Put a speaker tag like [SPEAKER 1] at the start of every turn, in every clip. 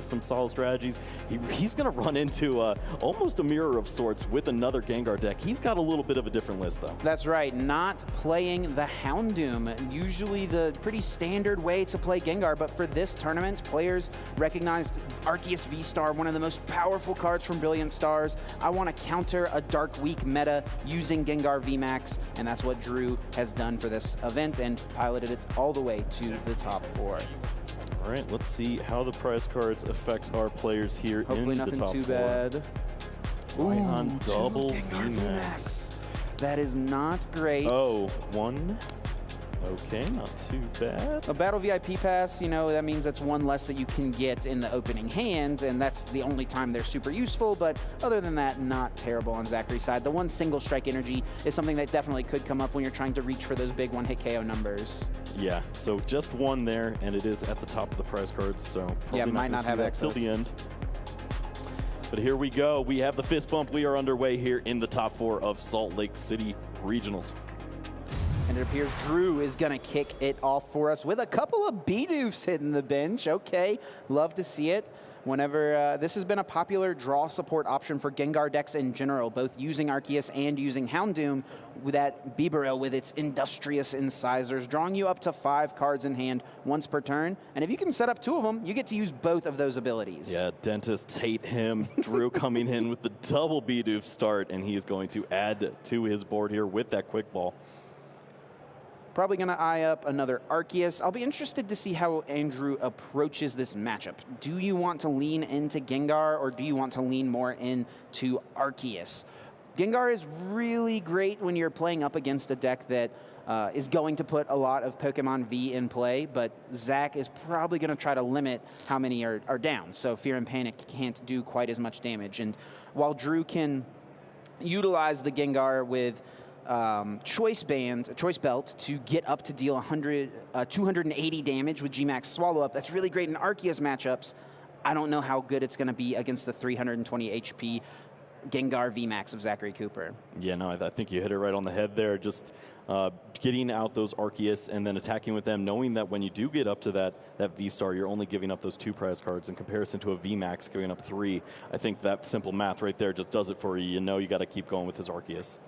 [SPEAKER 1] some solid strategies. He's going to run into almost a mirror of sorts with another Gengar deck. He's got a little bit of a different list, though.
[SPEAKER 2] That's right, not playing the Houndoom. Usually the pretty standard way to play Gengar, but for this tournament, players recognized Arceus V-Star, one of the most powerful cards from Brilliant Stars. I want to counter a Dark Week meta using Gengar VMAX, and that's what Drew has done for this event and piloted it all the way to the top 4.
[SPEAKER 1] All right, let's see how the prize cards affect our players here
[SPEAKER 2] Hopefully
[SPEAKER 1] in the top 4.
[SPEAKER 2] nothing too bad.
[SPEAKER 1] Ooh, on double VMAX.
[SPEAKER 2] That is not great.
[SPEAKER 1] Oh, 1. Okay, not too bad.
[SPEAKER 2] A Battle VIP pass, you know, that means that's 1 less that you can get in the opening hand, and that's the only time they're super useful, but other than that, not terrible on Zachary's side. The 1 single strike energy is something that definitely could come up when you're trying to reach for those big 1-hit KO numbers.
[SPEAKER 1] Yeah, so just 1 there, and it is at the top of the prize cards, so probably
[SPEAKER 2] yeah, might not have access
[SPEAKER 1] till the end. But here we go. We have the fist bump. We are underway here in the top 4 of Salt Lake City Regionals.
[SPEAKER 2] And it appears Drew is going to kick it off for us with a couple of Bidoofs hitting the bench. Okay, love to see it. Whenever this has been a popular draw support option for Gengar decks in general, both using Arceus and using Houndoom, with that Bibarel with its industrious incisors, drawing you up to 5 cards in hand once per turn. And if you can set up 2 of them, you get to use both of those abilities.
[SPEAKER 1] Yeah, dentists hate him. Drew coming in with the double Bidoof start, and he is going to add to his board here with that quick ball.
[SPEAKER 2] Probably going to eye up another Arceus. I'll be interested to see how Andrew approaches this matchup. Do you want to lean into Gengar, or do you want to lean more into Arceus? Gengar is really great when you're playing up against a deck that is going to put a lot of Pokemon V in play, but Zach is probably going to try to limit how many are down, so Fear and Panic can't do quite as much damage. And while Drew can utilize the Gengar with Choice Belt to get up to deal 280 damage with G-Max Swallow Up. That's really great in Arceus matchups. I don't know how good it's going to be against the 320 HP Gengar VMAX of Zachary Cooper.
[SPEAKER 1] Yeah, no, I think you hit it right on the head there. Just getting out those Arceus and then attacking with them, knowing that when you do get up to that V-Star, you're only giving up those 2 prize cards in comparison to a VMAX giving up 3. I think that simple math right there just does it for you. You know you got to keep going with his Arceus.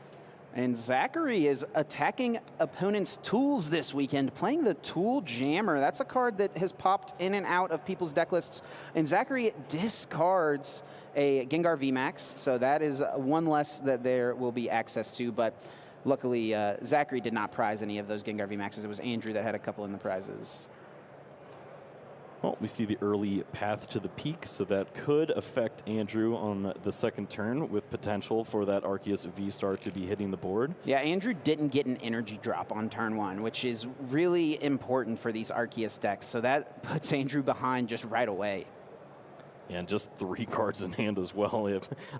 [SPEAKER 2] And Zachary is attacking opponents' tools this weekend, playing the Tool Jammer. That's a card that has popped in and out of people's deck lists. And Zachary discards a Gengar VMAX, so that is 1 less that there will be access to. But luckily, Zachary did not prize any of those Gengar VMAXs. It was Andrew that had a couple in the prizes.
[SPEAKER 1] Well, we see the early path to the peak, so that could affect Andrew on the second turn with potential for that Arceus V-Star to be hitting the board.
[SPEAKER 2] Yeah, Andrew didn't get an energy drop on turn 1, which is really important for these Arceus decks, so that puts Andrew behind just right away.
[SPEAKER 1] Yeah, and just 3 cards in hand as well.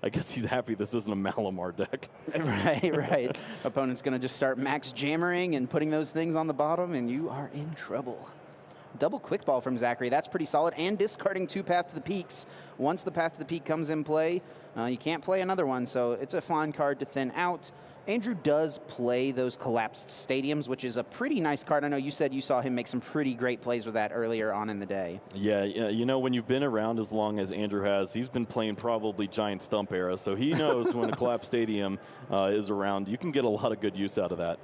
[SPEAKER 1] I guess he's happy this isn't a Malamar deck.
[SPEAKER 2] Right. Opponent's going to just start max jammering and putting those things on the bottom, and you are in trouble. Double quick ball from Zachary. That's pretty solid. And discarding 2 Path to the Peaks. Once the Path to the Peak comes in play, you can't play another one, so it's a fine card to thin out. Andrew does play those Collapsed Stadiums, which is a pretty nice card. I know you said you saw him make some pretty great plays with that earlier on in the day.
[SPEAKER 1] Yeah, you know, when you've been around as long as Andrew has, he's been playing probably Giant Stump era, so he knows when a Collapsed Stadium is around, you can get a lot of good use out of that.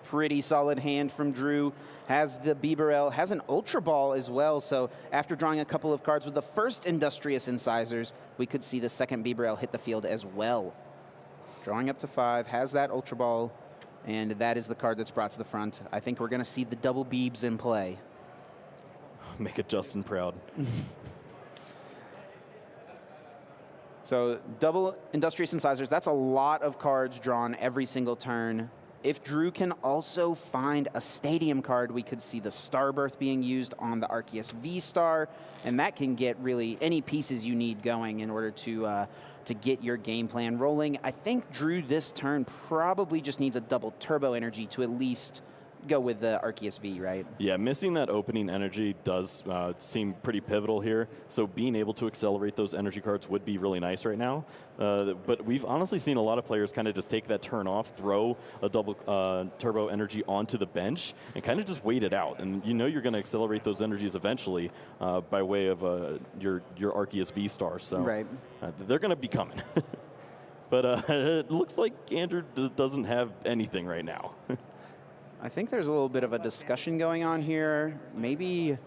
[SPEAKER 2] Pretty solid hand from Drew. Has the Bibarel, has an Ultra Ball as well, so after drawing a couple of cards with the first Industrious Incisors, we could see the second Bibarel hit the field as well. Drawing up to 5, has that Ultra Ball, and that is the card that's brought to the front. I think we're going to see the double Beebs in play.
[SPEAKER 1] Make it Justin proud.
[SPEAKER 2] So double Industrious Incisors, that's a lot of cards drawn every single turn. If Drew can also find a Stadium card, we could see the Starbirth being used on the Arceus V-Star, and that can get really any pieces you need going in order to get your game plan rolling. I think Drew this turn probably just needs a double Turbo Energy to at least go with the Arceus V, right?
[SPEAKER 1] Yeah, missing that opening energy does seem pretty pivotal here. So being able to accelerate those energy cards would be really nice right now. But we've honestly seen a lot of players kind of just take that turn off, throw a double turbo energy onto the bench, and kind of just wait it out. And you know you're going to accelerate those energies eventually by way of your Arceus V-Star. So
[SPEAKER 2] right.
[SPEAKER 1] They're going to be coming. But it looks like Andrew doesn't have anything right now.
[SPEAKER 2] I think there's a little bit of a discussion going on here. Maybe,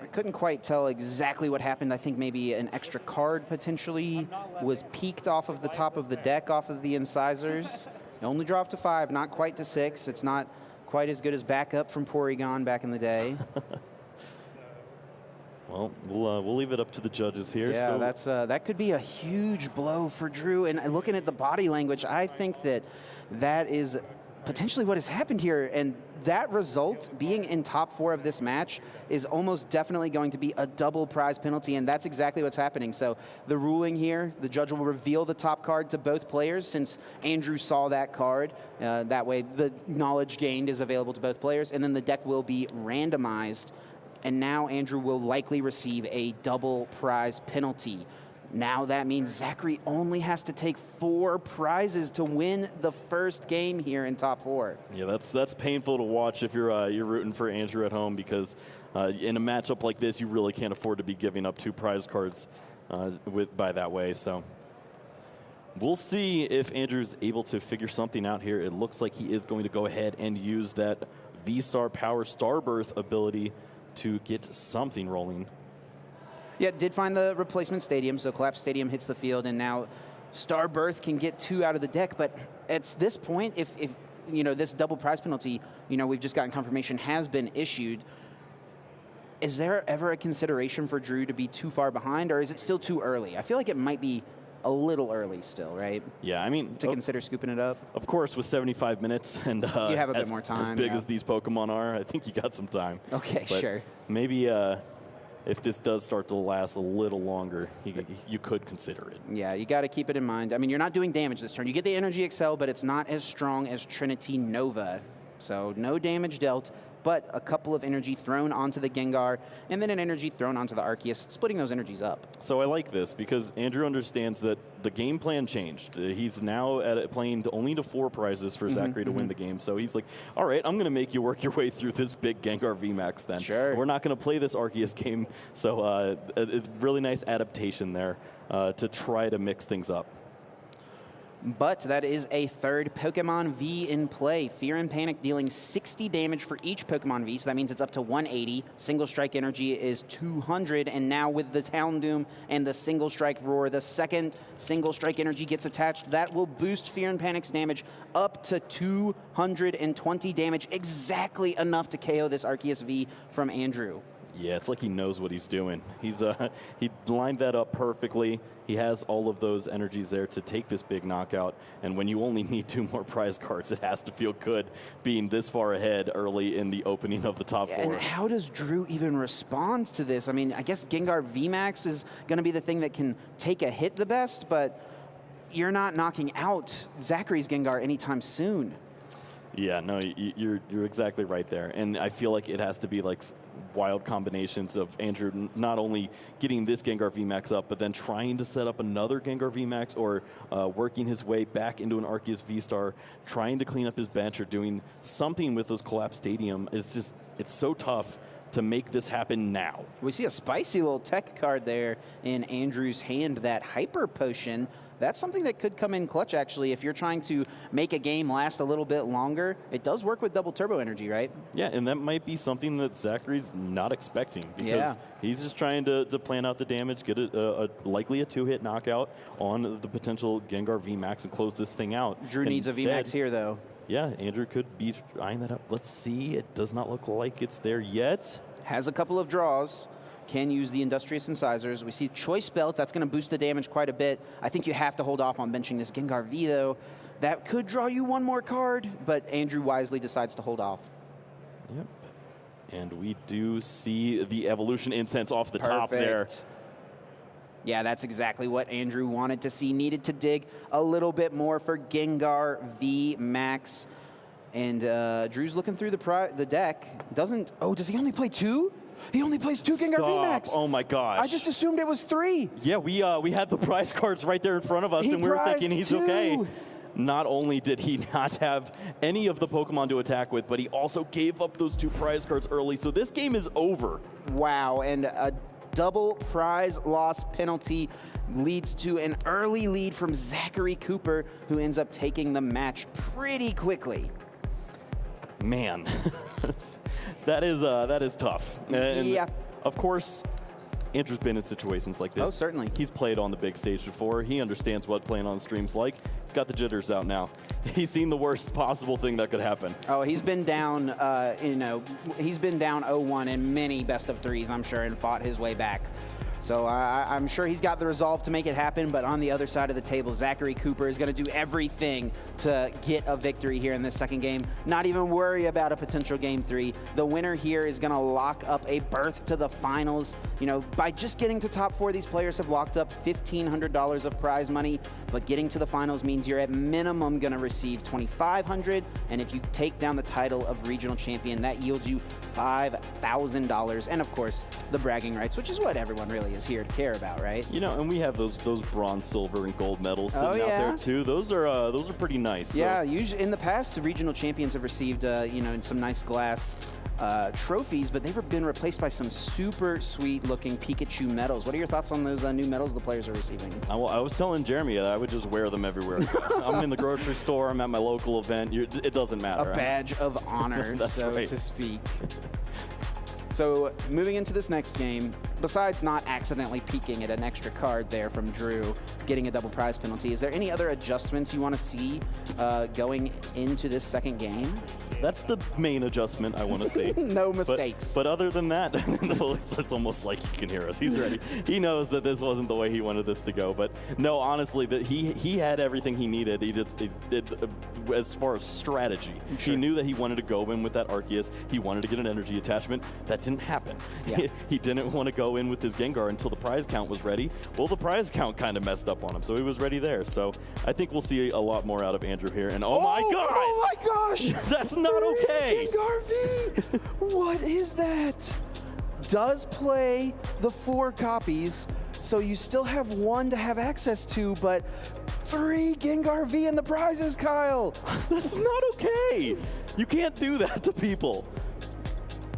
[SPEAKER 2] I couldn't quite tell exactly what happened. I think maybe an extra card potentially was peeked off of the top of the deck, off of the incisors. It only dropped to 5, not quite to 6. It's not quite as good as backup from Porygon back in the day.
[SPEAKER 1] Well, we'll leave it up to the judges here.
[SPEAKER 2] Yeah, so that could be a huge blow for Drew. And looking at the body language, I think that is potentially what has happened here. And that result, being in top 4 of this match, is almost definitely going to be a double prize penalty, and that's exactly what's happening. So the ruling here, the judge will reveal the top card to both players since Andrew saw that card. That way the knowledge gained is available to both players, and then the deck will be randomized. And now Andrew will likely receive a double prize penalty. Now that means Zachary only has to take 4 prizes to win the first game here in top 4.
[SPEAKER 1] Yeah, that's painful to watch if you're rooting for Andrew at home, because in a matchup like this, you really can't afford to be giving up 2 prize cards by that way. So we'll see if Andrew's able to figure something out here. It looks like he is going to go ahead and use that V-Star Power Starbirth ability to get something rolling.
[SPEAKER 2] Yeah, did find the replacement stadium, so Collapse Stadium hits the field, and now Starbirth can get 2 out of the deck. But at this point, if you know, this double prize penalty, you know, we've just gotten confirmation has been issued, is there ever a consideration for Drew to be too far behind, or is it still too early? I feel like it might be a little early still, right?
[SPEAKER 1] Yeah, I mean,
[SPEAKER 2] to consider scooping it up.
[SPEAKER 1] Of course, with 75 minutes and
[SPEAKER 2] you have a bit more time.
[SPEAKER 1] As big as these Pokemon are, I think you got some time.
[SPEAKER 2] Okay,
[SPEAKER 1] but
[SPEAKER 2] sure.
[SPEAKER 1] Maybe if this does start to last a little longer, you could consider it.
[SPEAKER 2] Yeah, you got to keep it in mind. I mean, you're not doing damage this turn. You get the Energy Excel, but it's not as strong as Trinity Nova. So no damage dealt, but a couple of energy thrown onto the Gengar, and then an energy thrown onto the Arceus, splitting those energies up.
[SPEAKER 1] So I like this because Andrew understands that the game plan changed. He's now playing only to 4 prizes for Zachary to win the game. So he's like, all right, I'm going to make you work your way through this big Gengar VMAX then.
[SPEAKER 2] Sure.
[SPEAKER 1] We're not going to play this Arceus game. So a really nice adaptation there to try to mix things up.
[SPEAKER 2] But that is a 3rd Pokemon V in play. Fear and Panic dealing 60 damage for each Pokemon V, so that means it's up to 180. Single Strike energy is 200, and now with the Houndoom and the Single Strike Roar, the 2nd Single Strike energy gets attached. That will boost Fear and Panic's damage up to 220 damage, exactly enough to KO this Arceus V from Andrew.
[SPEAKER 1] Yeah, it's like he knows what he's doing. He lined that up perfectly. He has all of those energies there to take this big knockout. And when you only need 2 more prize cards, it has to feel good being this far ahead early in the opening of the top 4.
[SPEAKER 2] And how does Drew even respond to this? I mean, I guess Gengar VMAX is going to be the thing that can take a hit the best, but you're not knocking out Zachary's Gengar anytime soon.
[SPEAKER 1] Yeah, no, you're exactly right there. And I feel like it has to be like wild combinations of Andrew not only getting this Gengar VMAX up, but then trying to set up another Gengar VMAX, or working his way back into an Arceus V-Star, trying to clean up his bench, or doing something with those Collapse Stadium. It's so tough to make this happen now.
[SPEAKER 2] We see a spicy little tech card there in Andrew's hand, that Hyper Potion. That's something that could come in clutch, actually, if you're trying to make a game last a little bit longer. It does work with double turbo energy, right?
[SPEAKER 1] Yeah, and that might be something that Zachary's not expecting, because he's just trying to plan out the damage, get likely a 2-hit knockout on the potential Gengar VMAX and close this thing out.
[SPEAKER 2] Drew needs a VMAX here, though.
[SPEAKER 1] Yeah, Andrew could be eyeing that up. Let's see. It does not look like it's there yet.
[SPEAKER 2] Has a couple of draws. Can use the Industrious Incisors. We see Choice Belt. That's going to boost the damage quite a bit. I think you have to hold off on benching this Gengar V, though. That could draw you 1 more card, but Andrew wisely decides to hold off.
[SPEAKER 1] Yep. And we do see the Evolution Incense off the top there.
[SPEAKER 2] Yeah, that's exactly what Andrew wanted to see. Needed to dig a little bit more for Gengar V Max. And Drew's looking through the deck. Does he only play 2? He only plays 2 Gengar VMAX.
[SPEAKER 1] Oh my gosh.
[SPEAKER 2] I just assumed it was 3.
[SPEAKER 1] Yeah, we had the prize cards right there in front of us, and we were thinking he's
[SPEAKER 2] 2.
[SPEAKER 1] okay. Not only did he not have any of the Pokemon to attack with, but he also gave up those 2 prize cards early. So this game is over.
[SPEAKER 2] Wow, and a double prize loss penalty leads to an early lead from Zachary Cooper, who ends up taking the match pretty quickly.
[SPEAKER 1] Man, that is tough. And
[SPEAKER 2] yeah.
[SPEAKER 1] Of course, Andrew's been in situations like this.
[SPEAKER 2] Oh, certainly.
[SPEAKER 1] He's played on the big stage before. He understands what playing on stream's like. He's got the jitters out now. He's seen the worst possible thing that could happen.
[SPEAKER 2] Oh, he's been down, he's been down 0-1 in many best of 3s, I'm sure, and fought his way back. So I'm sure he's got the resolve to make it happen, but on the other side of the table, Zachary Cooper is going to do everything to get a victory here in this second game, not even worry about a potential game 3. The winner here is going to lock up a berth to the finals. You know, by just getting to top 4, these players have locked up $1,500 of prize money, but getting to the finals means you're at minimum going to receive $2,500, and if you take down the title of regional champion, that yields you $5,000, and of course, the bragging rights, which is what everyone really is here to care about, right?
[SPEAKER 1] You know, and we have those bronze, silver, and gold medals sitting out there too. Those are pretty nice.
[SPEAKER 2] Yeah, usually in the past, the regional champions have received some nice glass trophies, but they've been replaced by some super sweet looking Pikachu medals. What are your thoughts on those new medals the players are receiving?
[SPEAKER 1] I was telling Jeremy that I would just wear them everywhere. I'm in the grocery store, I'm at my local event, it doesn't matter.
[SPEAKER 2] A badge of honor, so right. to speak. So moving into this next game, besides not accidentally peeking at an extra card there from Drew, getting a double prize penalty, is there any other adjustments you want to see going into this second game?
[SPEAKER 1] That's the main adjustment I want to see.
[SPEAKER 2] No mistakes.
[SPEAKER 1] But other than that, it's almost like he can hear us. He's ready. He knows that this wasn't the way he wanted this to go. But no, honestly, that he had everything he needed. He just as far as strategy, he knew that he wanted to go in with that Arceus. He wanted to get an energy attachment. That didn't happen. Yeah. He didn't want to go in with his Gengar until the prize count was ready. Well, the prize count kind of messed up on him, so he was ready there. So I think we'll see a lot more out of Andrew here. And oh my God!
[SPEAKER 2] Oh my gosh!
[SPEAKER 1] That's not okay.
[SPEAKER 2] Gengar V! What is that? Does play the 4 copies, so you still have 1 to have access to, but 3 Gengar V in the prizes, Kyle!
[SPEAKER 1] That's not okay! You can't do that to people.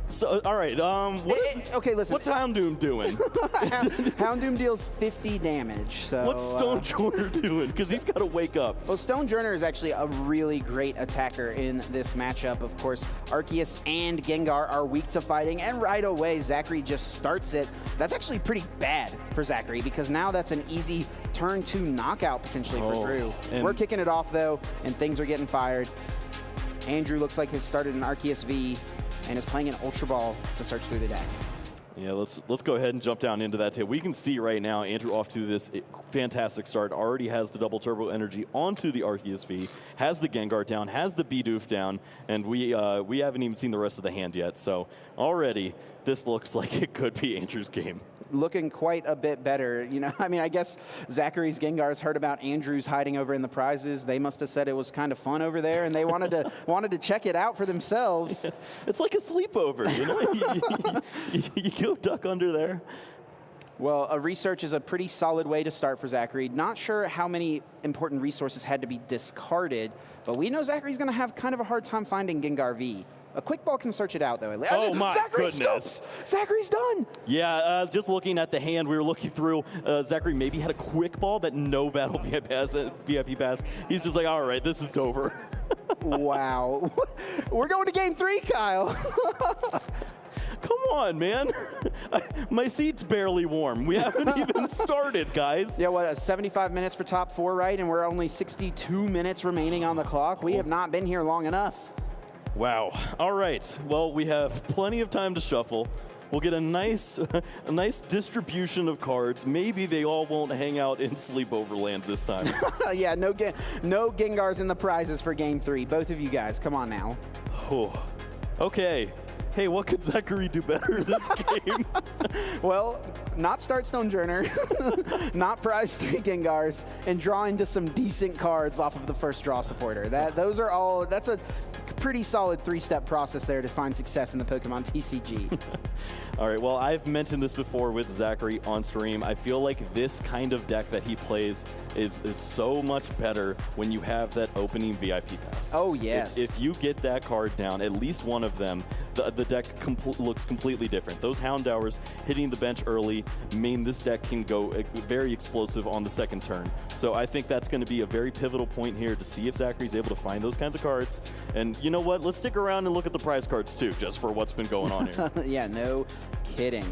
[SPEAKER 1] So, all right,
[SPEAKER 2] okay, listen.
[SPEAKER 1] What's Houndoom doing?
[SPEAKER 2] Houndoom deals 50 damage, so...
[SPEAKER 1] What's Stonejourner doing? Because he's got to wake up.
[SPEAKER 2] Well, Stonejourner is actually a really great attacker in this matchup. Of course, Arceus and Gengar are weak to fighting, and right away, Zachary just starts it. That's actually pretty bad for Zachary, because now that's an easy turn 2 knockout, potentially, for Drew. We're kicking it off, though, and things are getting fired. Andrew looks like has started an Arceus V, and is playing an Ultra Ball to search through the deck.
[SPEAKER 1] Yeah, let's go ahead and jump down into that table. We can see right now Andrew off to this fantastic start. Already has the double turbo energy onto the Arceus V, has the Gengar down, has the Bidoof down, and we haven't even seen the rest of the hand yet. So already this looks like it could be Andrew's game.
[SPEAKER 2] Looking quite a bit better. You know, I mean, I guess Zachary's Gengars heard about Andrew's hiding over in the prizes. They must have said it was kind of fun over there, and they wanted to check it out for themselves.
[SPEAKER 1] Yeah, it's like a sleepover, you know. you go duck under there.
[SPEAKER 2] Well, a research is a pretty solid way to start for Zachary. Not sure how many important resources had to be discarded, but we know Zachary's going to have kind of a hard time finding Gengar V. A quick ball can search it out, though.
[SPEAKER 1] Oh, my goodness.
[SPEAKER 2] Zachary's done.
[SPEAKER 1] Yeah, just looking at the hand, we were looking through. Zachary maybe had a quick ball, but no battle VIP pass. He's just like, all right, this is over.
[SPEAKER 2] Wow. We're going to game 3, Kyle.
[SPEAKER 1] Come on, man. My seat's barely warm. We haven't even started, guys.
[SPEAKER 2] Yeah, what, 75 minutes for top 4, right? And we're only 62 minutes remaining on the clock. We have not been here long enough.
[SPEAKER 1] Wow. All right. Well, we have plenty of time to shuffle. We'll get a nice distribution of cards. Maybe they all won't hang out in Sleepover Land this time.
[SPEAKER 2] Yeah, no Gengars in the prizes for game 3. Both of you guys, come on now.
[SPEAKER 1] Oh. Okay. Hey, what could Zachary do better this game?
[SPEAKER 2] Well, not start Stonejourner, not prize 3 Gengars, and draw into some decent cards off of the first draw supporter. That's a pretty solid 3-step process there to find success in the Pokemon TCG.
[SPEAKER 1] All right, well, I've mentioned this before with Zachary on stream. I feel like this kind of deck that he plays is so much better when you have that opening VIP pass.
[SPEAKER 2] Oh, yes.
[SPEAKER 1] If you get that card down, at least one of them, the deck looks completely different. Those Houndours hitting the bench early mean this deck can go very explosive on the second turn. So I think that's going to be a very pivotal point here to see if Zachary's able to find those kinds of cards. And you know what? Let's stick around and look at the prize cards too, just for what's been going on here.
[SPEAKER 2] Yeah, no kidding.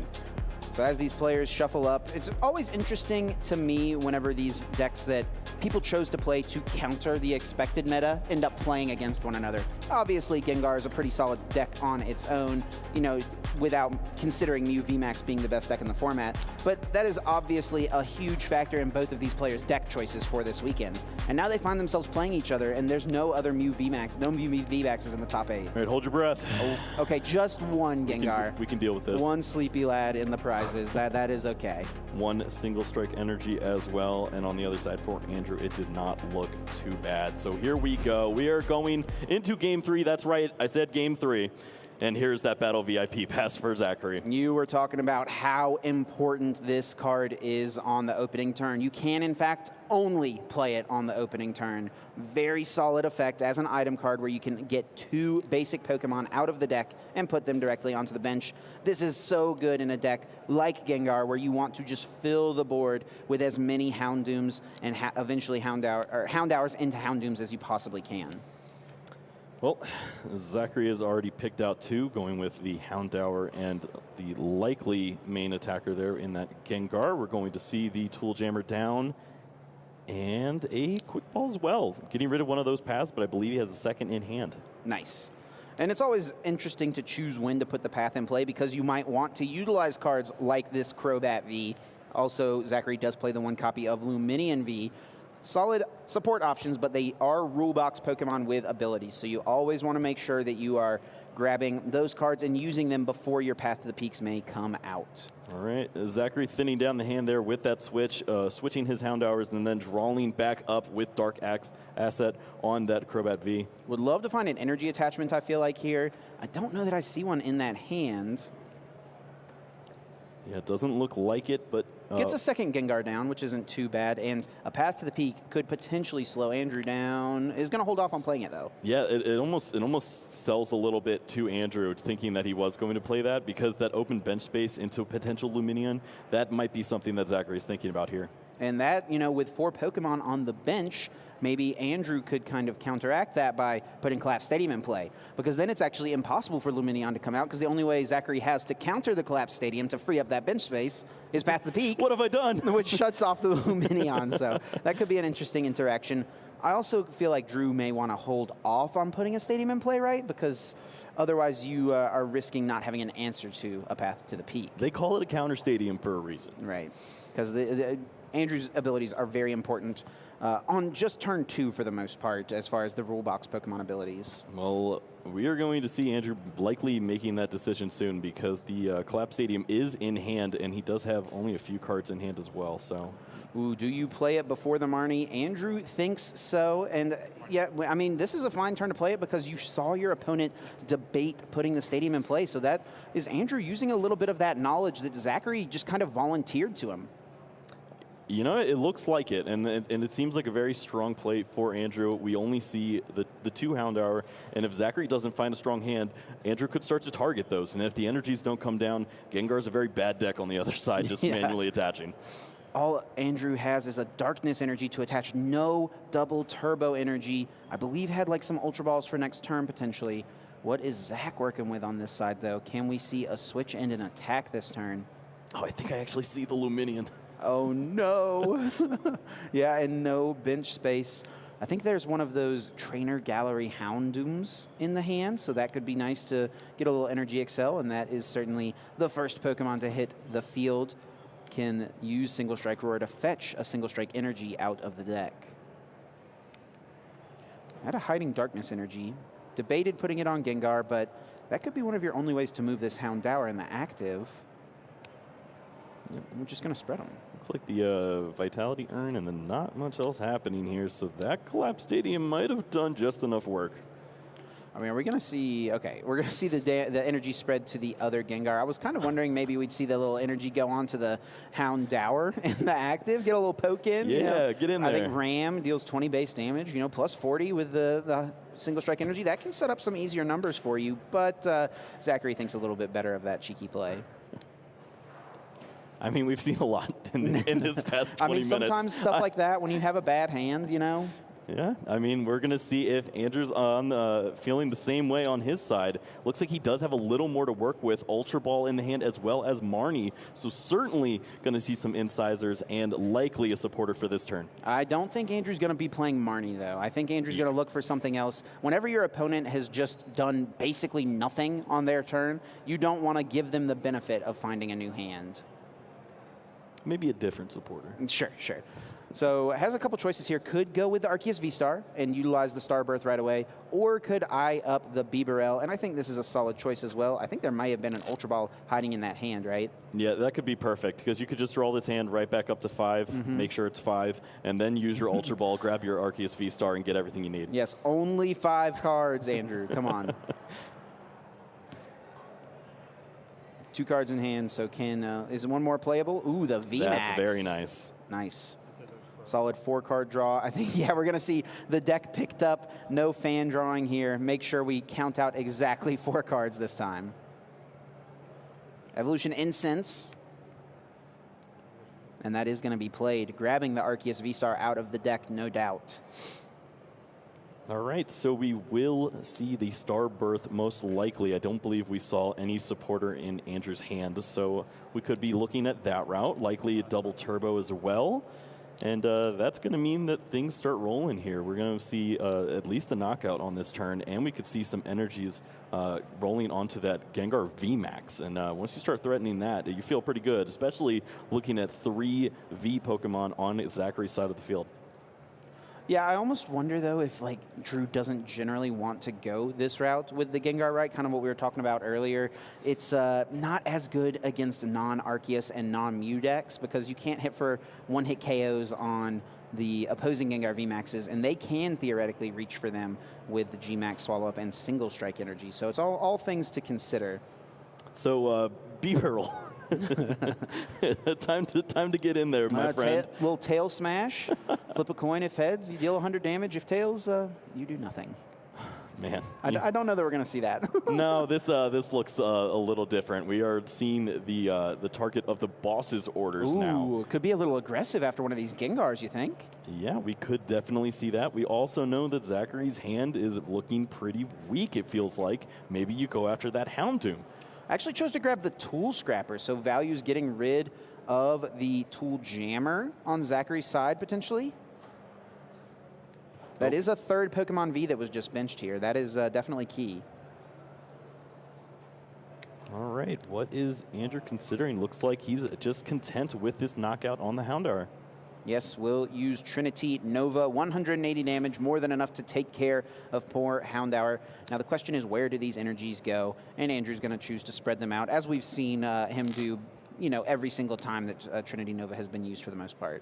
[SPEAKER 2] So as these players shuffle up, it's always interesting to me whenever these decks that people chose to play to counter the expected meta end up playing against one another. Obviously, Gengar is a pretty solid deck on its own, you know, without considering Mew VMAX being the best deck in the format. But that is obviously a huge factor in both of these players' deck choices for this weekend. And now they find themselves playing each other, and there's no other Mew VMAX, no Mew VMAXs in the top 8.
[SPEAKER 1] All right, hold your breath.
[SPEAKER 2] Oh, okay, just one Gengar.
[SPEAKER 1] We can deal with this.
[SPEAKER 2] One sleepy lad in the prizes. That is okay.
[SPEAKER 1] One single strike energy as well. And on the other side for Andrew, it did not look too bad. So here we go. We are going into game 3. That's right. I said game 3. And here's that battle VIP pass for Zachary.
[SPEAKER 2] You were talking about how important this card is on the opening turn. You can, in fact, only play it on the opening turn. Very solid effect as an item card where you can get 2 basic Pokemon out of the deck and put them directly onto the bench. This is so good in a deck like Gengar where you want to just fill the board with as many Houndooms and eventually Houndours into Houndooms as you possibly can.
[SPEAKER 1] Well, Zachary has already picked out 2, going with the Houndour and the likely main attacker there in that Gengar. We're going to see the Tool Jammer down and a Quick Ball as well. Getting rid of one of those paths, but I believe he has a second in hand.
[SPEAKER 2] Nice. And it's always interesting to choose when to put the path in play because you might want to utilize cards like this Crobat V. Also, Zachary does play the 1 copy of Luminion V. Solid support options, but they are rule box Pokemon with abilities. So you always want to make sure that you are grabbing those cards and using them before your Path to the Peaks may come out.
[SPEAKER 1] All right, Zachary thinning down the hand there with that switch, switching his Houndours and then drawing back up with Dark Asset on that Crobat V.
[SPEAKER 2] Would love to find an energy attachment, I feel like, here. I don't know that I see one in that hand.
[SPEAKER 1] Yeah, it doesn't look like it, but...
[SPEAKER 2] Gets a second Gengar down, which isn't too bad, and a Path to the Peak could potentially slow Andrew down. Is going to hold off on playing it, though.
[SPEAKER 1] Yeah, it almost sells a little bit to Andrew, thinking that he was going to play that, because that open bench space into potential Luminion, that might be something that Zachary's thinking about here.
[SPEAKER 2] And that, you know, with 4 Pokemon on the bench, maybe Andrew could kind of counteract that by putting Collapse Stadium in play. Because then it's actually impossible for Luminion to come out, because the only way Zachary has to counter the Collapse Stadium to free up that bench space is Path to the Peak.
[SPEAKER 1] What have I done?
[SPEAKER 2] Which shuts off the Luminion. So that could be an interesting interaction. I also feel like Drew may want to hold off on putting a Stadium in play, right? Because otherwise you are risking not having an answer to a Path to the Peak.
[SPEAKER 1] They call it a counter stadium for a reason.
[SPEAKER 2] Right. Because Andrew's abilities are very important on just turn 2 for the most part, as far as the rule box Pokemon abilities.
[SPEAKER 1] Well, we are going to see Andrew likely making that decision soon because the Collapse Stadium is in hand, and he does have only a few cards in hand as well. So,
[SPEAKER 2] ooh, do you play it before the Marnie? Andrew thinks so, and yeah, I mean, this is a fine turn to play it because you saw your opponent debate putting the Stadium in play. So that is Andrew using a little bit of that knowledge that Zachary just kind of volunteered to him.
[SPEAKER 1] You know, it looks like it, and it seems like a very strong play for Andrew. We only see the 2 Houndour, and if Zachary doesn't find a strong hand, Andrew could start to target those. And if the energies don't come down, Gengar's a very bad deck on the other side, just manually attaching.
[SPEAKER 2] All Andrew has is a Darkness energy to attach, no double turbo energy. I believe had like some Ultra Balls for next turn potentially. What is Zach working with on this side, though? Can we see a switch and an attack this turn?
[SPEAKER 1] Oh, I think I actually see the Luminion.
[SPEAKER 2] Oh, no. Yeah, and no bench space. I think there's one of those Trainer Gallery Houndooms in the hand, so that could be nice to get a little Energy Excel, and that is certainly the first Pokemon to hit the field. Can use Single Strike Roar to fetch a Single Strike energy out of the deck. Had a Hiding Darkness energy. Debated putting it on Gengar, but that could be one of your only ways to move this Houndour in the active. Yep, I'm just going to spread them.
[SPEAKER 1] Looks like the Vitality Urn and then not much else happening here, so that Collapse Stadium might have done just enough work.
[SPEAKER 2] I mean, are we going to see, okay, we're going to see the energy spread to the other Gengar. I was kind of wondering maybe we'd see the little energy go on to the Houndour in the active, get a little poke in.
[SPEAKER 1] Yeah,
[SPEAKER 2] you know.
[SPEAKER 1] get in there.
[SPEAKER 2] I think Ram deals 20 base damage, plus 40 with the single strike energy. That can set up some easier numbers for you, but Zachary thinks a little bit better of that cheeky play.
[SPEAKER 1] I mean, we've seen a lot in this past 20 minutes.
[SPEAKER 2] I mean, sometimes stuff like that, when you have a bad hand,
[SPEAKER 1] Yeah, I mean, we're going to see if Andrew's feeling the same way on his side. Looks like he does have a little more to work with. Ultra Ball in the hand as well as Marnie. So certainly going to see some incisors and likely a supporter for this turn.
[SPEAKER 2] I don't think Andrew's going to be playing Marnie, though. I think Andrew's going to look for something else. Whenever your opponent has just done basically nothing on their turn, you don't want to give them the benefit of finding a new hand.
[SPEAKER 1] Maybe a different supporter.
[SPEAKER 2] Sure. So has a couple choices here. Could go with the Arceus V-Star and utilize the Star Birth right away, or could eye up the Bibarel, and I think this is a solid choice as well. I think there might have been an Ultra Ball hiding in that hand, right?
[SPEAKER 1] Yeah, that could be perfect, because you could just roll this hand right back up to 5, make sure it's 5, and then use your Ultra Ball, grab your Arceus V-Star, and get everything you need.
[SPEAKER 2] Yes, only 5 cards, Andrew. Come on. 2 cards in hand, so is one more playable? Ooh, the VMAX.
[SPEAKER 1] That's very nice.
[SPEAKER 2] Nice. Solid 4-card draw. I think, yeah, we're going to see the deck picked up. No fan drawing here. Make sure we count out exactly 4 cards this time. Evolution Incense. And that is going to be played, grabbing the Arceus V-Star out of the deck, no doubt.
[SPEAKER 1] All right, so we will see the Star Birth most likely. I don't believe we saw any supporter in Andrew's hand, so we could be looking at that route, likely a double turbo as well. And that's going to mean that things start rolling here. We're going to see at least a knockout on this turn, and we could see some energies rolling onto that Gengar VMAX. And once you start threatening that, you feel pretty good, especially looking at 3 V Pokemon on Zachary's side of the field.
[SPEAKER 2] Yeah, I almost wonder, though, if Drew doesn't generally want to go this route with the Gengar, right? Kind of what we were talking about earlier. It's not as good against non-Arceus and non-Mew decks because you can't hit for one-hit KOs on the opposing Gengar VMAXs, and they can theoretically reach for them with the G-Max Swallow-Up and Single Strike energy. So it's all things to consider.
[SPEAKER 1] So, B-Hurl. time to get in there, my friend.
[SPEAKER 2] Little tail smash. Flip a coin if heads, you deal 100 damage. If tails, you do nothing.
[SPEAKER 1] Man.
[SPEAKER 2] I don't know that we're going to see that.
[SPEAKER 1] No, this looks a little different. We are seeing the target of the boss's orders now.
[SPEAKER 2] Ooh, could be a little aggressive after one of these Gengars, you think?
[SPEAKER 1] Yeah, we could definitely see that. We also know that Zachary's hand is looking pretty weak, it feels like. Maybe you go after that Houndoom.
[SPEAKER 2] I actually chose to grab the Tool Scrapper, so Value's getting rid of the Tool Jammer on Zachary's side, potentially. That is a 3rd Pokemon V that was just benched here. That is definitely key.
[SPEAKER 1] All right, what is Andrew considering? Looks like he's just content with this knockout on the Houndour.
[SPEAKER 2] Yes, we'll use Trinity Nova, 180 damage, more than enough to take care of poor Houndour. Now the question is, where do these energies go? And Andrew's going to choose to spread them out, as we've seen him do, every single time that Trinity Nova has been used for the most part.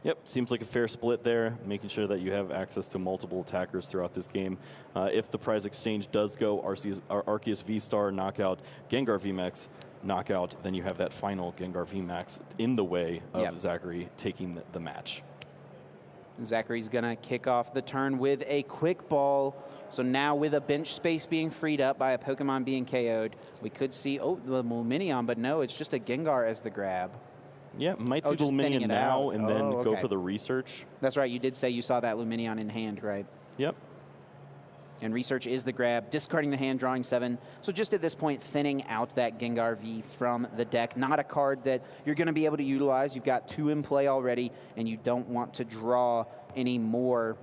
[SPEAKER 1] Yep, seems like a fair split there, making sure that you have access to multiple attackers throughout this game. If the prize exchange does go Arceus V-Star knockout, Gengar VMAX knockout, then you have that final Gengar VMAX in the way of Zachary taking the match.
[SPEAKER 2] Zachary's going to kick off the turn with a Quick Ball. So now with a bench space being freed up by a Pokemon being KO'd, we could see, the Lumineon, but no, it's just a Gengar as the grab.
[SPEAKER 1] Yeah, might see the Lumineon now and then go for the research.
[SPEAKER 2] That's right, you did say you saw that Lumineon in hand, right?
[SPEAKER 1] Yep.
[SPEAKER 2] And research is the grab, discarding the hand, drawing 7. So just at this point, thinning out that Gengar V from the deck. Not a card that you're going to be able to utilize. You've got 2 in play already, and you don't want to draw any more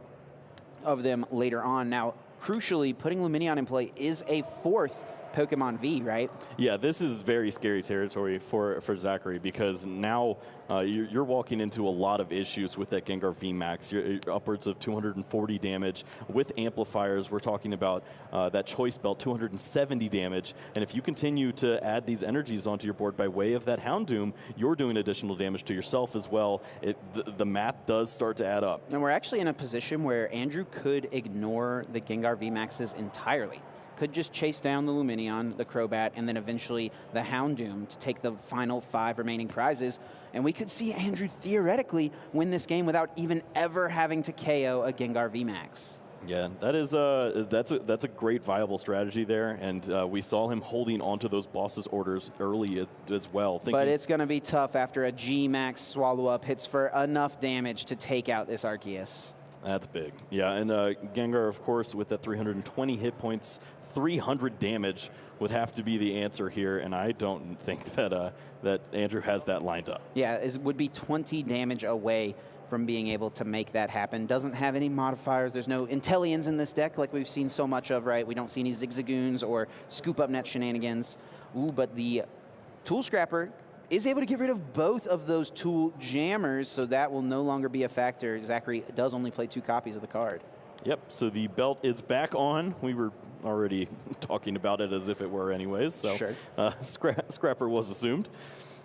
[SPEAKER 2] of them later on. Now, crucially, putting Lumineon in play is a 4th Pokemon V, right?
[SPEAKER 1] Yeah, this is very scary territory for Zachary, because now you're walking into a lot of issues with that Gengar VMAX. You're upwards of 240 damage. With amplifiers, we're talking about that Choice Belt, 270 damage. And if you continue to add these energies onto your board by way of that Houndoom, you're doing additional damage to yourself as well. The math does start to add up.
[SPEAKER 2] And we're actually in a position where Andrew could ignore the Gengar VMAXs entirely. Could just chase down the Lumineon, the Crobat, and then eventually the Houndoom to take the final 5 remaining prizes. And we could see Andrew theoretically win this game without even ever having to KO a Gengar VMAX.
[SPEAKER 1] Yeah, that's a great viable strategy there, and we saw him holding onto those boss's orders early as well.
[SPEAKER 2] But it's going to be tough after a G-Max Swallow-Up hits for enough damage to take out this Arceus.
[SPEAKER 1] That's big. Yeah, and Gengar, of course, with that 320 hit points, 300 damage would have to be the answer here, and I don't think that that Andrew has that lined up.
[SPEAKER 2] Yeah, it would be 20 damage away from being able to make that happen. Doesn't have any modifiers. There's no Intellions in this deck like we've seen so much of, right? We don't see any Zigzagoons or scoop-up net shenanigans. Ooh, but the Tool Scrapper is able to get rid of both of those Tool Jammers, so that will no longer be a factor. Zachary does only play 2 copies of the card.
[SPEAKER 1] Yep, so the belt is back on. We were already talking about it as if it were anyways, so
[SPEAKER 2] sure.
[SPEAKER 1] Scrapper was assumed.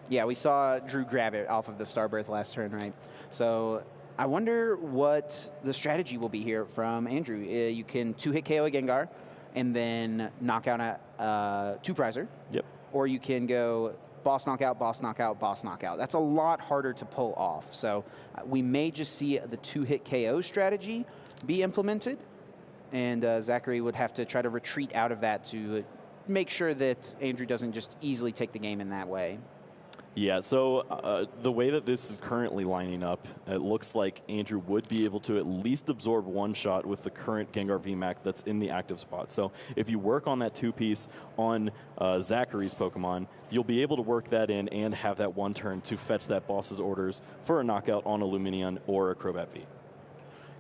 [SPEAKER 2] Yeah, we saw Drew grab it off of the Starbirth last turn, right? So I wonder what the strategy will be here from Andrew. You can 2-hit KO a Gengar and then knock out a 2-prizer.
[SPEAKER 1] Yep.
[SPEAKER 2] Or you can go boss knockout, boss knockout, boss knockout. That's a lot harder to pull off. So we may just see the 2-hit KO strategy be implemented, and Zachary would have to try to retreat out of that to make sure that Andrew doesn't just easily take the game in that way.
[SPEAKER 1] Yeah, so the way that this is currently lining up, it looks like Andrew would be able to at least absorb 1 shot with the current Gengar VMAX that's in the active spot. So if you work on that 2-piece on Zachary's Pokemon, you'll be able to work that in and have that 1 turn to fetch that boss's orders for a knockout on a Lumineon or a Crobat V.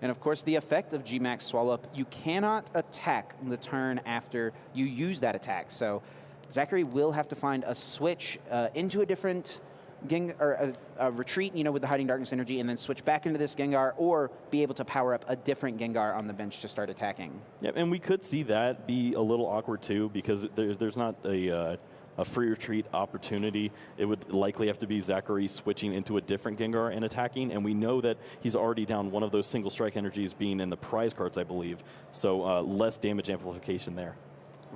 [SPEAKER 2] And of course, the effect of G-Max Swallow-Up, you cannot attack the turn after you use that attack. So Zachary will have to find a switch into a different Gengar, a retreat, with the Hiding Darkness energy, and then switch back into this Gengar, or be able to power up a different Gengar on the bench to start attacking.
[SPEAKER 1] Yeah, and we could see that be a little awkward too, because there's not a free retreat opportunity. It would likely have to be Zachary switching into a different Gengar and attacking, and we know that he's already down one of those single strike energies being in the prize cards, I believe, so less damage amplification there.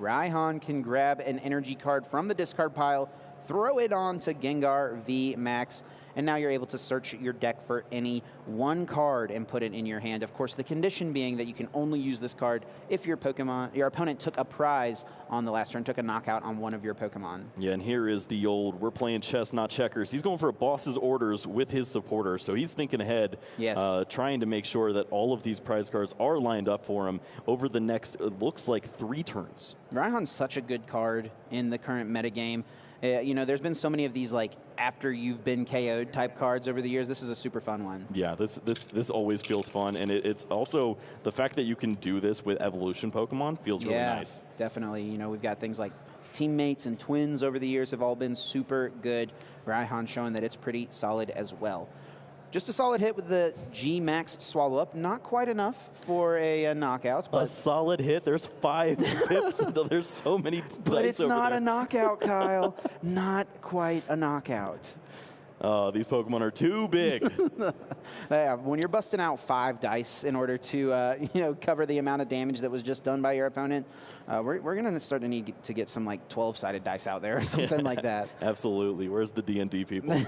[SPEAKER 2] Raihan can grab an energy card from the discard pile, throw it on to Gengar VMAX, and now you're able to search your deck for any 1 card and put it in your hand. Of course, the condition being that you can only use this card if your opponent took a prize on the last turn, took a knockout on one of your Pokemon.
[SPEAKER 1] Yeah, and here is the old, we're playing chess, not checkers. He's going for a boss's orders with his supporter, so he's thinking ahead,
[SPEAKER 2] yes.
[SPEAKER 1] Trying to make sure that all of these prize cards are lined up for him over the next, it looks like 3 turns.
[SPEAKER 2] Raihan's such a good card in the current metagame. There's been so many of these, like, after you've been KO'd type cards over the years. This is a super fun one.
[SPEAKER 1] Yeah, this always feels fun, and it's also the fact that you can do this with evolution Pokemon feels really nice.
[SPEAKER 2] Definitely. We've got things like teammates and twins over the years have all been super good. Raihan showing that it's pretty solid as well. Just a solid hit with the G-Max Swallow-Up. Not quite enough for a knockout. But
[SPEAKER 1] a solid hit? There's 5 pips. There's so many dice.
[SPEAKER 2] But it's not
[SPEAKER 1] a
[SPEAKER 2] knockout, Kyle. Not quite a knockout.
[SPEAKER 1] These Pokemon are too big.
[SPEAKER 2] Yeah, when you're busting out 5 dice in order to cover the amount of damage that was just done by your opponent, we're going to start to need to get some like 12-sided dice out there or something like that.
[SPEAKER 1] Absolutely. Where's the D&D people?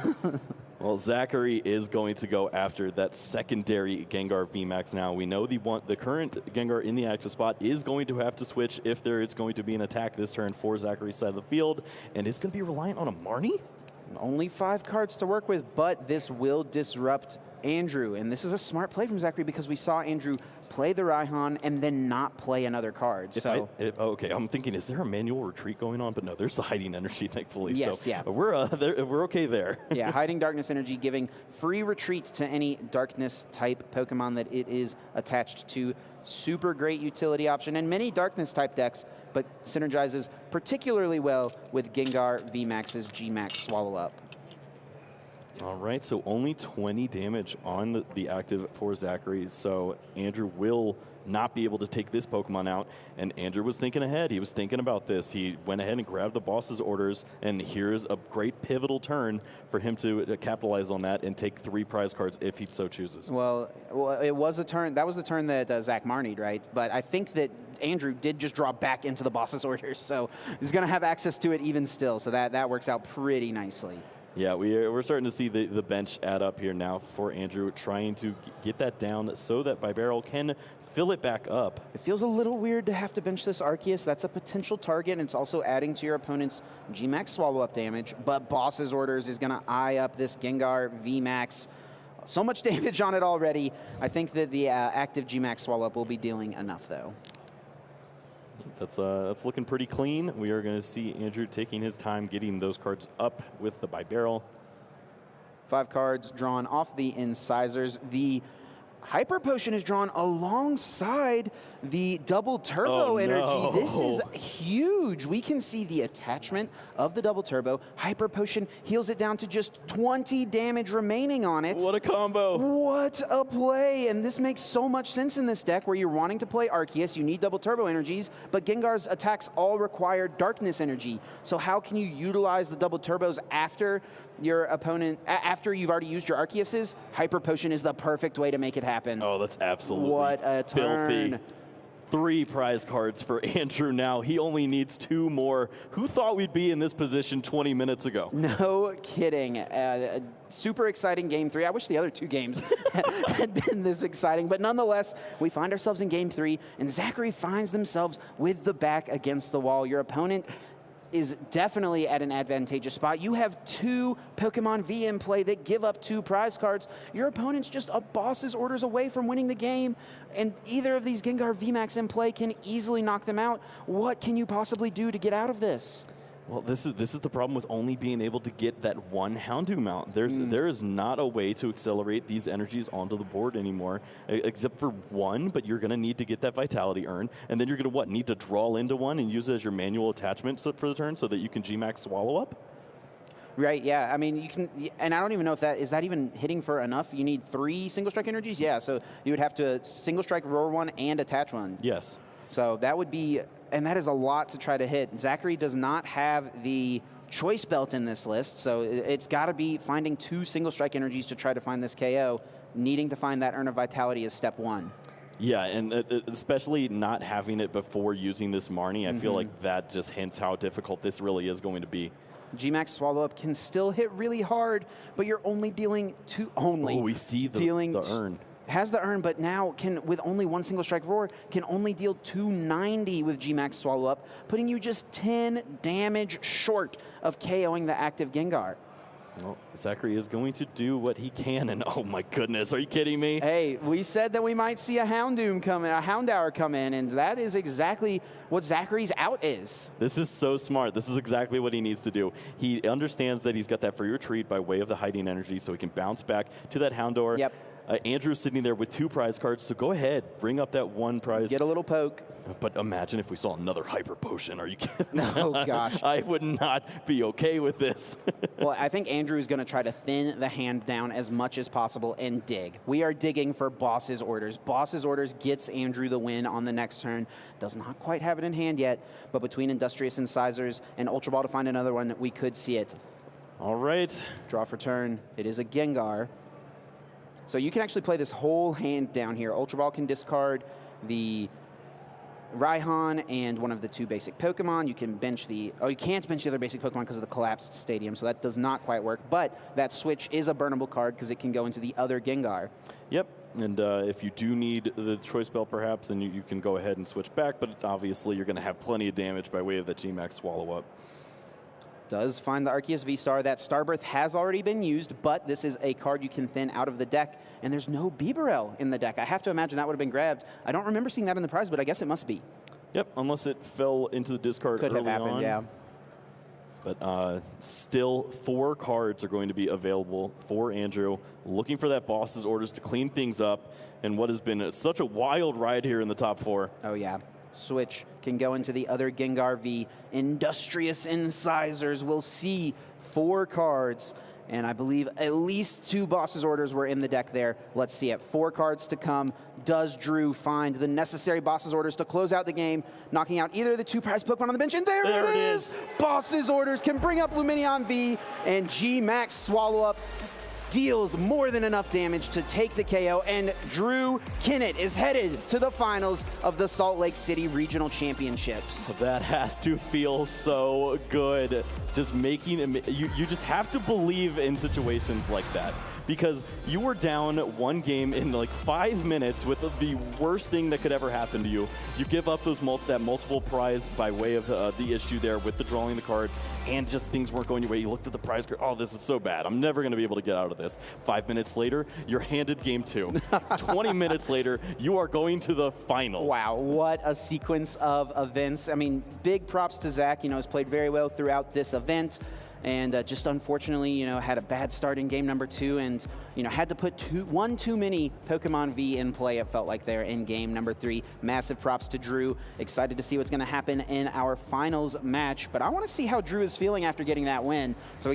[SPEAKER 1] Well, Zachary is going to go after that secondary Gengar VMAX now. We know the current Gengar in the active spot is going to have to switch if there is going to be an attack this turn for Zachary's side of the field, and it's going to be reliant on a Marnie?
[SPEAKER 2] Only 5 cards to work with, but this will disrupt Andrew. And this is a smart play from Zachary because we saw Andrew play the Raihan, and then not play another card.
[SPEAKER 1] Okay, I'm thinking, is there a manual retreat going on? But no, there's the hiding energy, thankfully.
[SPEAKER 2] Yes,
[SPEAKER 1] so
[SPEAKER 2] yeah.
[SPEAKER 1] We're okay there.
[SPEAKER 2] Yeah, hiding darkness energy, giving free retreat to any darkness type Pokemon that it is attached to. Super great utility option in many darkness type decks, but synergizes particularly well with Gengar, VMAX's G-Max Swallow Up.
[SPEAKER 1] All right, so only 20 damage on the active for Zachary, so Andrew will not be able to take this Pokemon out, and Andrew was thinking ahead. He was thinking about this. He went ahead and grabbed the boss's orders, and here's a great pivotal turn for him to capitalize on that and take 3 prize cards if he so chooses.
[SPEAKER 2] Well, it was a turn. That was the turn that Zach Marnied, right? But I think that Andrew did just draw back into the boss's orders, so he's going to have access to it even still, so that works out pretty nicely.
[SPEAKER 1] Yeah, we're starting to see the bench add up here now for Andrew, trying to get that down so that Bibarel can fill it back up.
[SPEAKER 2] It feels a little weird to have to bench this Arceus. That's a potential target, and it's also adding to your opponent's G-Max Swallow-Up damage, but Boss's Orders is going to eye up this Gengar V-Max. So much damage on it already. I think that the active G-Max Swallow-Up will be dealing enough, though.
[SPEAKER 1] That's looking pretty clean. We are going to see Andrew taking his time getting those cards up with the Bibarel.
[SPEAKER 2] 5 cards drawn off the incisors. The Hyper Potion is drawn alongside the double turbo energy.
[SPEAKER 1] No.
[SPEAKER 2] This is huge. We can see the attachment of the double turbo. Hyper Potion heals it down to just 20 damage remaining on it.
[SPEAKER 1] What a combo.
[SPEAKER 2] What a play. And this makes so much sense in this deck where you're wanting to play Arceus. You need double turbo energies, but Gengar's attacks all require darkness energy. So how can you utilize the double turbos after your opponent, after you've already used your Arceus's? Hyper Potion is the perfect way to make it happen.
[SPEAKER 1] Oh, that's absolutely
[SPEAKER 2] what a turn.
[SPEAKER 1] filthy. 3 prize cards for Andrew now. He only needs 2 more. Who thought we'd be in this position 20 minutes ago?
[SPEAKER 2] No kidding. Super exciting Game 3. I wish the other 2 games had been this exciting, but nonetheless, we find ourselves in Game 3, and Zachary finds themselves with the back against the wall. Your opponent is definitely at an advantageous spot. You have 2 Pokemon V in play that give up 2 prize cards. Your opponent's just a boss's orders away from winning the game, and either of these Gengar VMAX in play can easily knock them out. What can you possibly do to get out of this?
[SPEAKER 1] Well, this is the problem with only being able to get that one Houndoom mount. There is not a way to accelerate these energies onto the board anymore, except for one, but you're going to need to get that Vitality Urn, and then you're going to, need to draw into one and use it as your manual attachment for the turn so that you can G-Max Swallow Up?
[SPEAKER 2] Right, yeah. I mean, you can, and I don't even know if is that even hitting for enough? You need 3 single strike energies? Yeah, so you would have to single strike, roar one, and attach one.
[SPEAKER 1] Yes.
[SPEAKER 2] So that would be, and that is a lot to try to hit. Zachary does not have the choice belt in this list, so it's got to be finding 2 single strike energies to try to find this KO. Needing to find that Urn of Vitality is step 1.
[SPEAKER 1] Yeah, and especially not having it before using this Marnie, I feel like that just hints how difficult this really is going to be.
[SPEAKER 2] G-Max Swallow Up can still hit really hard, but you're only dealing to only.
[SPEAKER 1] Oh, we see the urn.
[SPEAKER 2] Has the urn, but now can, with only 1 single strike roar, can only deal 290 with G-Max Swallow Up, putting you just 10 damage short of KOing the active Gengar.
[SPEAKER 1] Well, Zachary is going to do what he can, and oh my goodness, are you kidding me?
[SPEAKER 2] Hey, we said that we might see a Houndoom come in, a Houndour come in, and that is exactly what Zachary's out is.
[SPEAKER 1] This is so smart. This is exactly what he needs to do. He understands that he's got that free retreat by way of the hiding energy, so he can bounce back to that Houndour.
[SPEAKER 2] Yep.
[SPEAKER 1] Andrew's sitting there with 2 prize cards, so go ahead, bring up that 1 prize.
[SPEAKER 2] Get a little poke.
[SPEAKER 1] But imagine if we saw another Hyper Potion. Are you kidding?
[SPEAKER 2] No, gosh.
[SPEAKER 1] I would not be okay with this.
[SPEAKER 2] Well, I think Andrew is going to try to thin the hand down as much as possible and dig. We are digging for Boss's Orders. Boss's Orders gets Andrew the win on the next turn. Does not quite have it in hand yet, but between Industrious Incisors and Ultra Ball to find another one, we could see it.
[SPEAKER 1] All right.
[SPEAKER 2] Draw for turn. It is a Gengar. So you can actually play this whole hand down here. Ultra Ball can discard the Raihan and one of the 2 basic Pokemon. You can bench you can't bench the other basic Pokemon because of the collapsed stadium, so that does not quite work. But that switch is a burnable card because it can go into the other Gengar.
[SPEAKER 1] Yep, and if you do need the choice belt perhaps, then you can go ahead and switch back, but obviously you're going to have plenty of damage by way of the G-Max Swallow Up.
[SPEAKER 2] does find the Arceus V-Star. That Starbirth has already been used, but this is a card you can thin out of the deck, and there's no Bibarel in the deck. I have to imagine that would have been grabbed. I don't remember seeing that in the prize, but I guess it must be.
[SPEAKER 1] Yep, unless it fell into the discard
[SPEAKER 2] Could
[SPEAKER 1] early
[SPEAKER 2] have happened,
[SPEAKER 1] on.
[SPEAKER 2] yeah.
[SPEAKER 1] But still, 4 cards are going to be available for Andrew, looking for that boss's orders to clean things up, and what has been such a wild ride here in the top 4.
[SPEAKER 2] Oh, yeah. Switch can go into the other Gengar V. Industrious Incisors will see 4 cards, and I believe at least 2 boss's orders were in the deck there. Let's see it. 4 cards to come. Does Drew find the necessary boss's orders to close out the game, knocking out either of the 2 prize Pokemon on the bench? And there it is! Boss's orders can bring up Lumineon V, and G-Max Swallow Up deals more than enough damage to take the KO, and Drew Kennett is headed to the finals of the Salt Lake City Regional Championships.
[SPEAKER 1] That has to feel so good. Just making you just have to believe in situations like that, because you were down 1 game in like 5 minutes with the worst thing that could ever happen to you. You give up those that multiple prize by way of the issue there with the drawing the card, and just things weren't going your way. You looked at the prize card, oh, this is so bad. I'm never going to be able to get out of this. 5 minutes later, you're handed game 2. 20 minutes later, you are going to the finals.
[SPEAKER 2] Wow, what a sequence of events. I mean, big props to Zach, has played very well throughout this event. And just unfortunately, had a bad start in game number 2, and had to put one too many Pokemon V in play, it felt like, there in game number 3. Massive props to Drew. Excited to see what's going to happen in our finals match, but I want to see how Drew is feeling after getting that win. So